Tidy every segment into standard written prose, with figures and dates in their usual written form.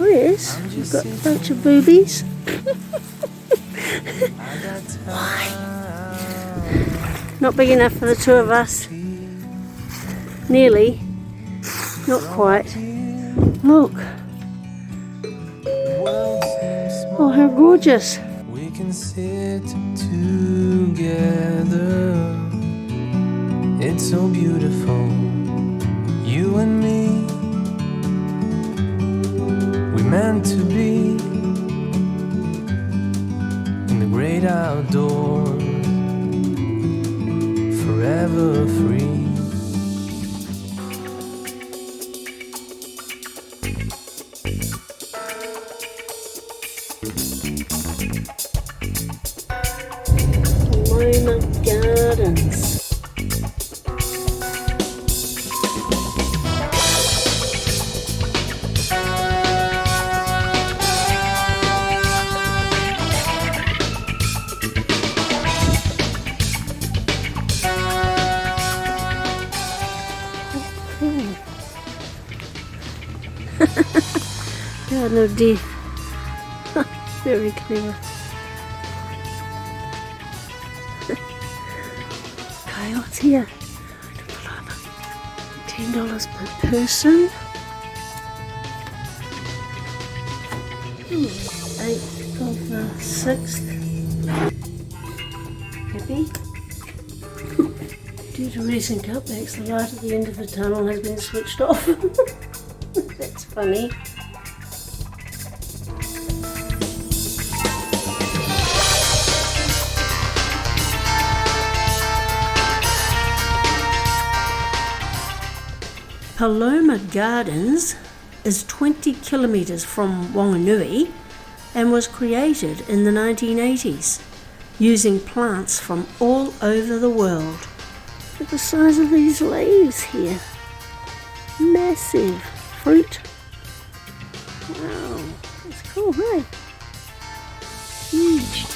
Oh yes, we've got a bunch of boobies. Why? Not big enough for the two of us. Nearly. Not quite. Look. Oh, how gorgeous. We can sit together. It's so beautiful. You and me. We meant to be in the great outdoors, forever free. Paloma Gardens. Garden of Death. Very clever. Okay, what's here? $10 per person. 8th of the 6th. Happy? Due to recent cutbacks, the light at the end of the tunnel has been switched off. That's funny. Paloma Gardens is 20 kilometres from Whanganui and was created in the 1980s using plants from all over the world. Look at the size of these leaves here. Massive fruit. Wow, that's cool, hey? Huge.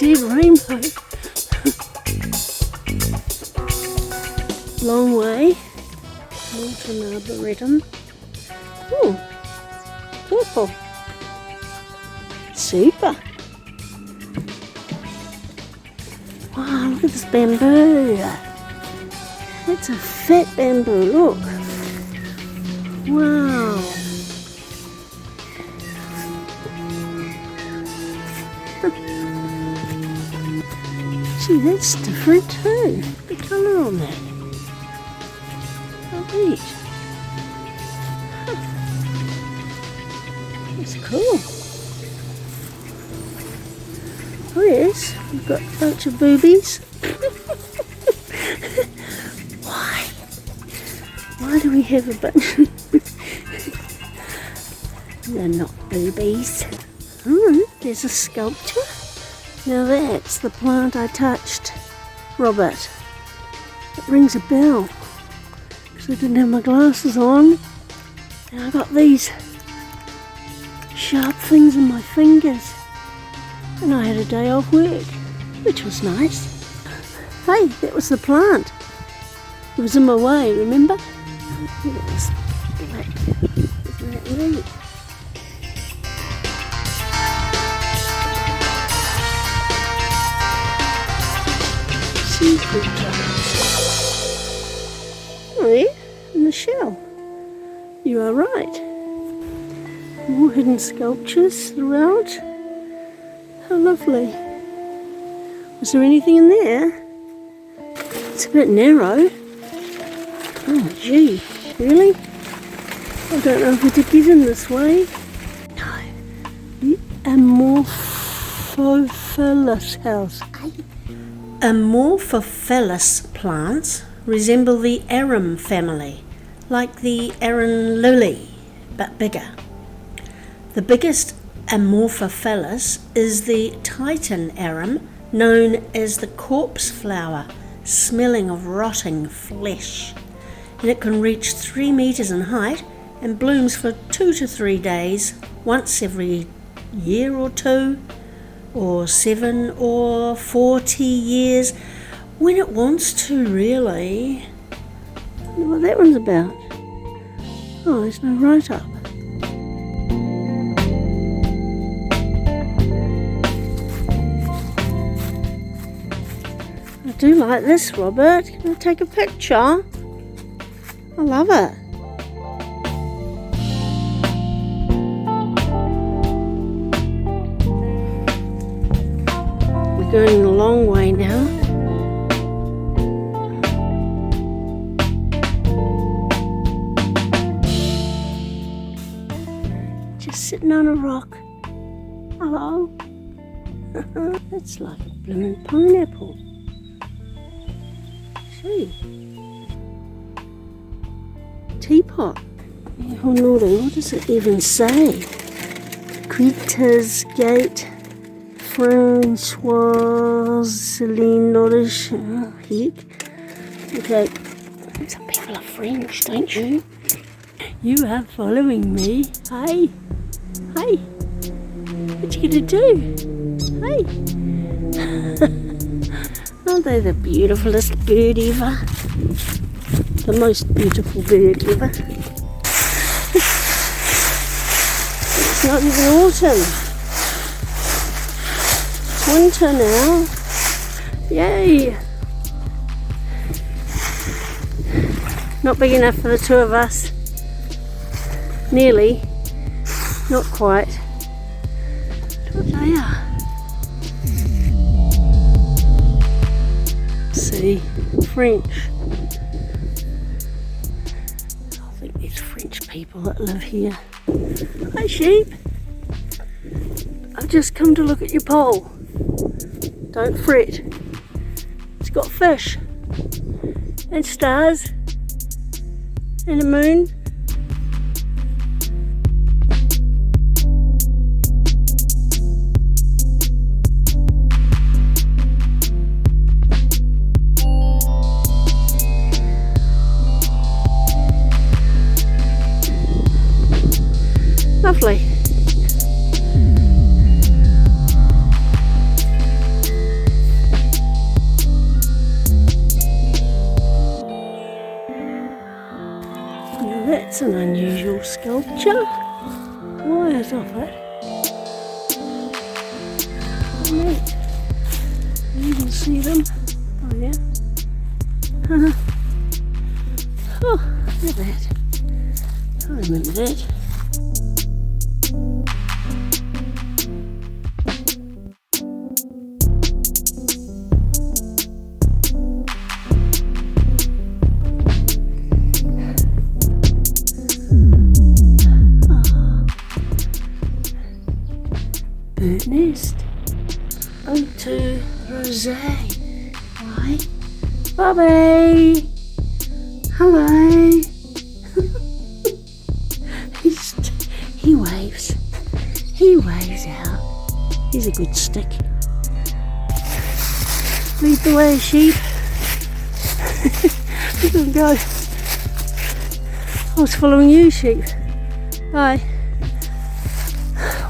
Dead rainbow. Long way. Mountain Arboretum. Oh, purple. Super. Wow, look at this bamboo. That's a fat bamboo, look. Wow. Gee, that's different too. The colour on that. How neat. Huh. That's cool. Oh yes, we've got a bunch of boobies. Why? Why do we have a bunch? They're not boobies. Oh, there's a sculpture. Now that's the plant I touched, Robert. It rings a bell, because I didn't have my glasses on, and I got these sharp things in my fingers, and I had a day off work, which was nice. Hey, that was the plant. It was in my way, remember? Look at this black. Isn't that neat? Oh yeah, in the shell. You are right. More hidden sculptures throughout. How lovely. Was there anything in there? It's a bit narrow. Oh gee, really? I don't know if we could get in this way. No. The Amorphophilus house. Amorphophilus plants resemble the arum family, like the arum lily, but bigger. The biggest Amorphophilus is the Titan arum, known as the corpse flower, smelling of rotting flesh. And it can reach 3 meters in height and blooms for 2 to 3 days, once every year or two. or 7 or 40 years when it wants to, really. I wonder what that one's about. Oh, there's no write-up. I do like this, Robert. Can I take a picture? I love it. We're going a long way now. Just sitting on a rock. Hello. That's like a blooming pineapple. Teapot. Oh, naughty. What does it even say? Cretas Gate, Francois Celine Nordish. Oh, heck. Okay. Some people are French, don't you? You are following me. Hey. Hey. What you gonna do? Hey. Aren't they the beautifulest bird ever? The most beautiful bird ever. It's not even autumn. It's winter now. Yay! Not big enough for the two of us. Nearly. Not quite. What they are. See, French. I think there's French people that live here. Hi sheep. I've just come to look at your pole. Don't fret. It's got fish and stars and a moon. Lovely. Now that's an unusual sculpture. Wires off it. Neat. You can see them. Oh yeah. Oh, look at that. I remember that. Bird nest. Moto Rosé. Why? Bobby! Hello! He waves. He waves out. He's a good stick. Lead the way, sheep. Look at him go. I was following you, sheep. Bye.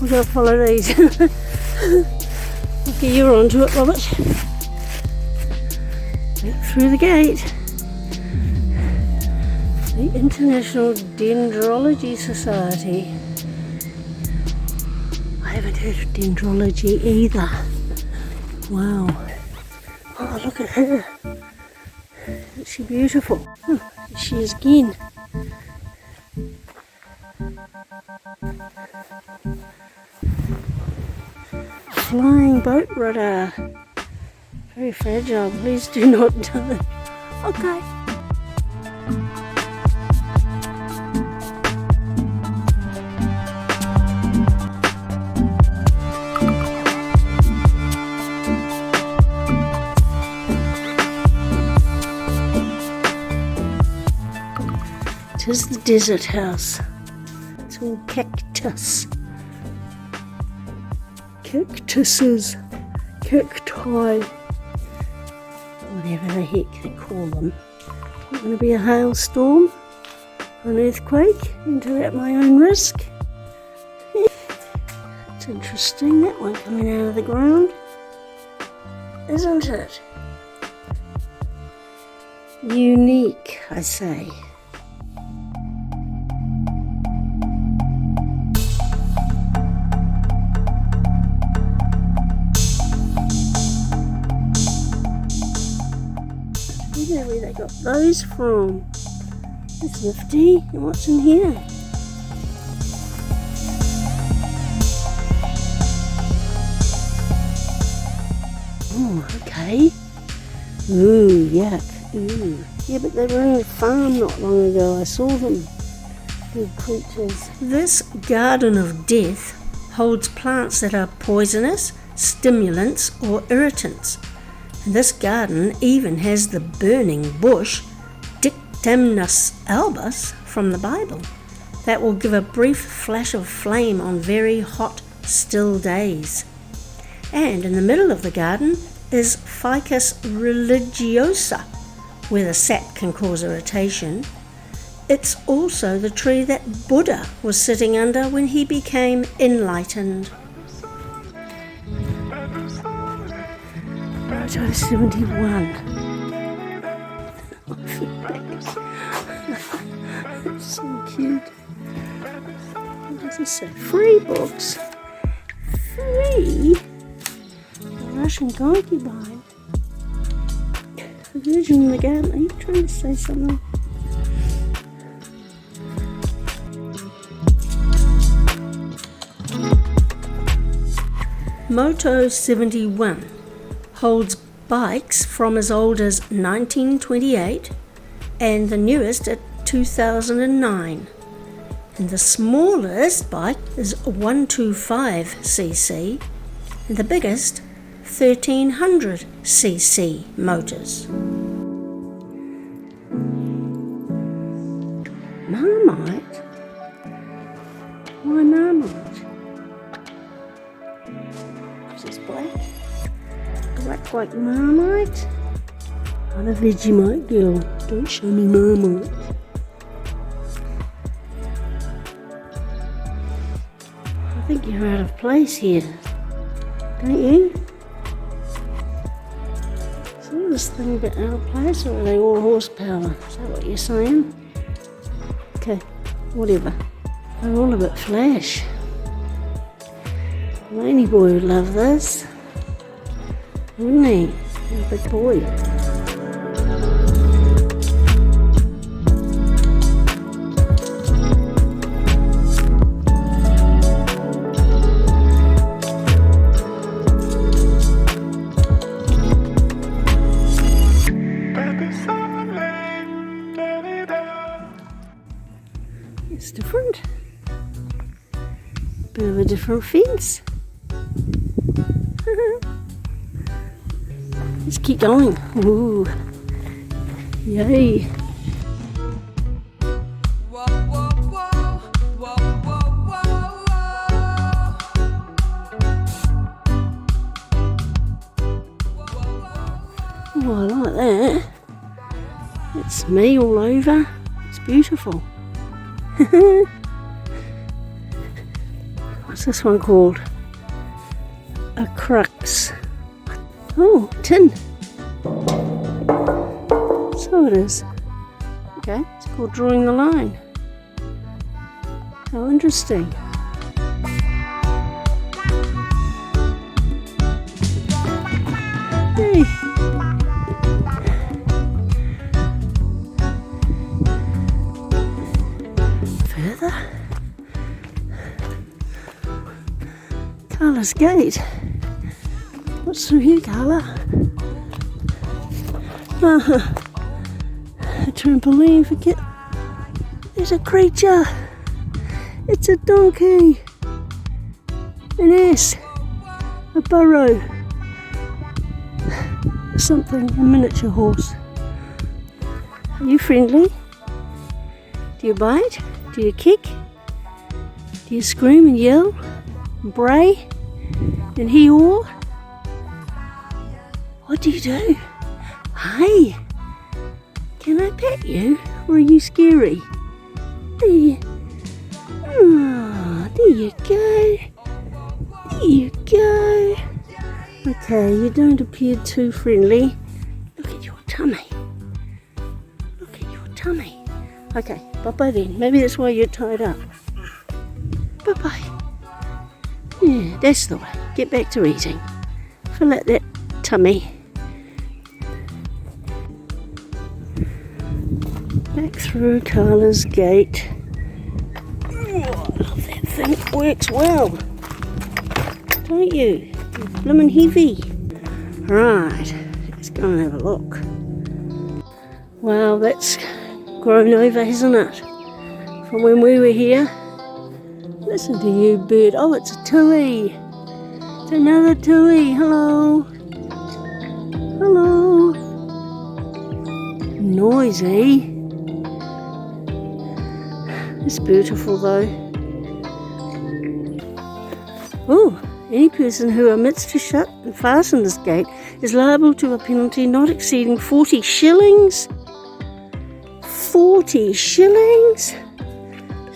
We've got to follow these. Okay, you're onto it, Robert. Right through the gate. The International Dendrology Society. I haven't heard of dendrology either. Wow. Oh, look at her. Isn't she beautiful? Oh, there she is again. Flying boat rudder. Very fragile. Please do not die. Okay. It is the desert house. It's all cactus. Cactuses. Cacti. Whatever the heck they call them. Not going to be a hailstorm. An earthquake. Into at my own risk. It's interesting, that one coming out of the ground, isn't it? Unique, I say. I wonder where they got those from. It's nifty. And what's in here? Oh, okay. Ooh, yuck. Ooh. Yeah, but they were in a farm not long ago. I saw them. Good creatures. This garden of death holds plants that are poisonous, stimulants, or irritants. And this garden even has the burning bush, Dictamnus albus, from the Bible. That will give a brief flash of flame on very hot, still days. And in the middle of the garden is Ficus religiosa, where the sap can cause irritation. It's also the tree that Buddha was sitting under when he became enlightened. Moto 71. It's so cute. What does it say? Free books. Free? The Russian concubine. The Virgin in the Garden. Are you trying to say something? Moto 71 holds bikes from as old as 1928 and the newest at 2009. And the smallest bike is 125cc and the biggest 1300cc motors. Marmite? Why Marmite? Is this black? Black like Marmite? I'm a Vegemite girl. Don't show me Marmite. I think you're out of place here, don't you? Is this thing a bit out of place, or are they all horsepower? Is that what you're saying? Okay, whatever. They're all a bit flash. Laney boy would love this, wouldn't he? He's a big boy. It's different. Bit of a different fence. Let's keep going. Ooh. Yay. Oh, I like that. It's me all over. It's beautiful. What's this one called? A crux. Oh, tin. So it is. Okay, it's called drawing the line. How interesting. Hey. Further. Carla's gate. What's through here, Carla? A trampoline for kids. There's a creature. It's a donkey. An ass. A burro. Something. A miniature horse. Are you friendly? Do you bite? Do you kick? Do you scream and yell? And bray? And he-haw? What do you do? Hey, can I pet you? Or are you scary? There you go. you go. Okay, you don't appear too friendly. Look at your tummy. Look at your tummy. Okay, bye-bye then. Maybe that's why you're tied up. Bye-bye. Yeah, that's the way. Get back to eating. Fill out that tummy. Back through Carla's gate. Oh, I love that thing. It works well. Don't you? It's blooming heavy. Right, let's go and have a look. Wow, that's grown over, hasn't it? From when we were here. Listen to you, bird. Oh, it's a tui. It's another tui. Hello. Hello. Noisy. It's beautiful though. Oh, any person who omits to shut and fasten this gate is liable to a penalty not exceeding 40 shillings. 40 shillings?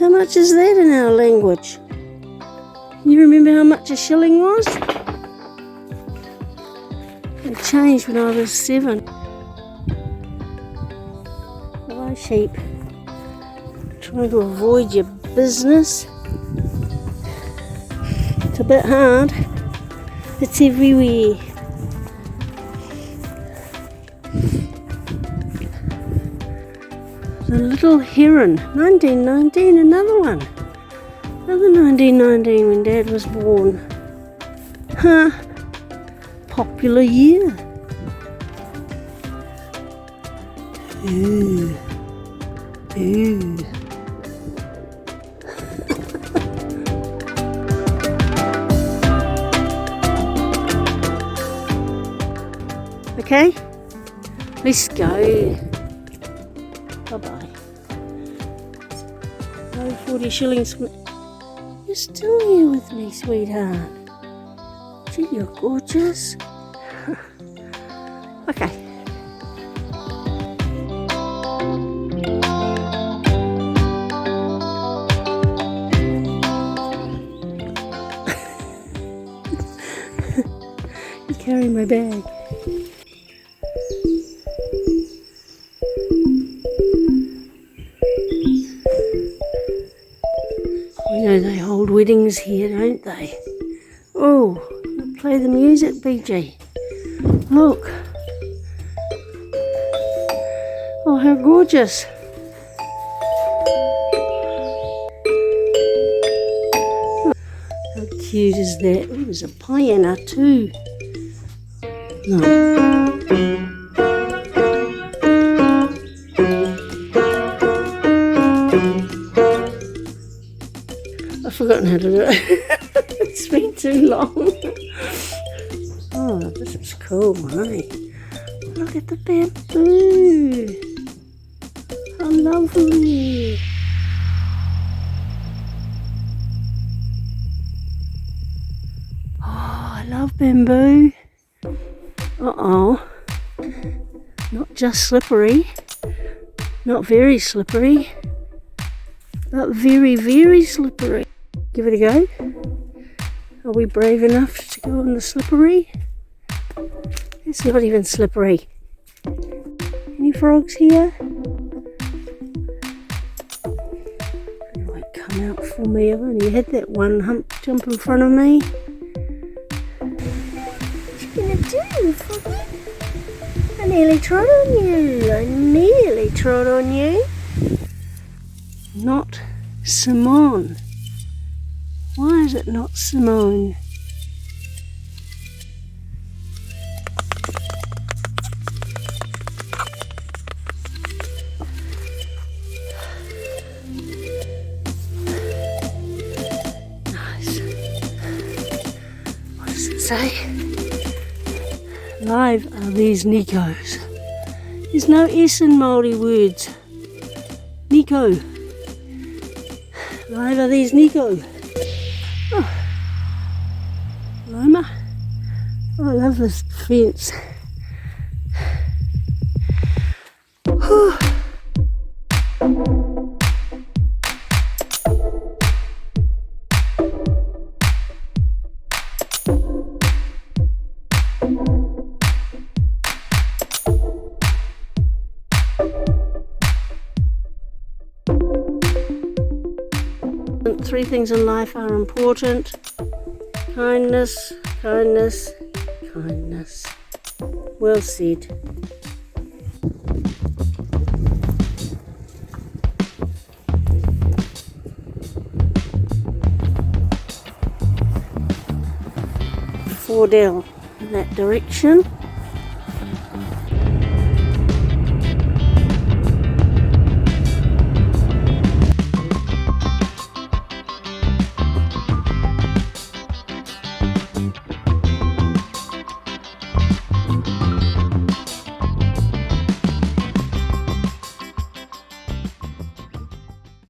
How much is that in our language? You remember how much a shilling was? It changed when I was 7. Hello, sheep. Trying to avoid your business. It's a bit hard. It's everywhere. The little heron, 1919, another one. Another 1919 when Dad was born. Huh. Popular year. Ooh. Ooh. Okay, let's go. Bye-bye. No 40 shillings. You're still here with me, sweetheart. Gee, you're gorgeous. Okay. You carry my bag. You know they hold weddings here, don't they? Oh, play the music, BG. Look. Oh, how gorgeous. How cute is that? Oh, there's a piano too. No. I've forgotten how to do it. It's been too long. Oh, this is cool, hey? Look at the bamboo. How lovely. Oh, I love bamboo. Uh-oh. Not just slippery. Not very slippery. But very, very slippery. Give it a go. Are we brave enough to go on the slippery? It's not even slippery. Any frogs here? They won't come out for me. I've only had that one hump jump in front of me. What you gonna do, froggy? I nearly trod on you. I nearly trod on you. Not Simone. Why is it not Simone? Nice. What does it say? Live are these Nikos. There's no S in Māori words. Nico. Live are these Nico. Oh. Paloma. Oh, I love this fence. Oh. three things in life are important: kindness, kindness, kindness. Well said. Fordell in that direction.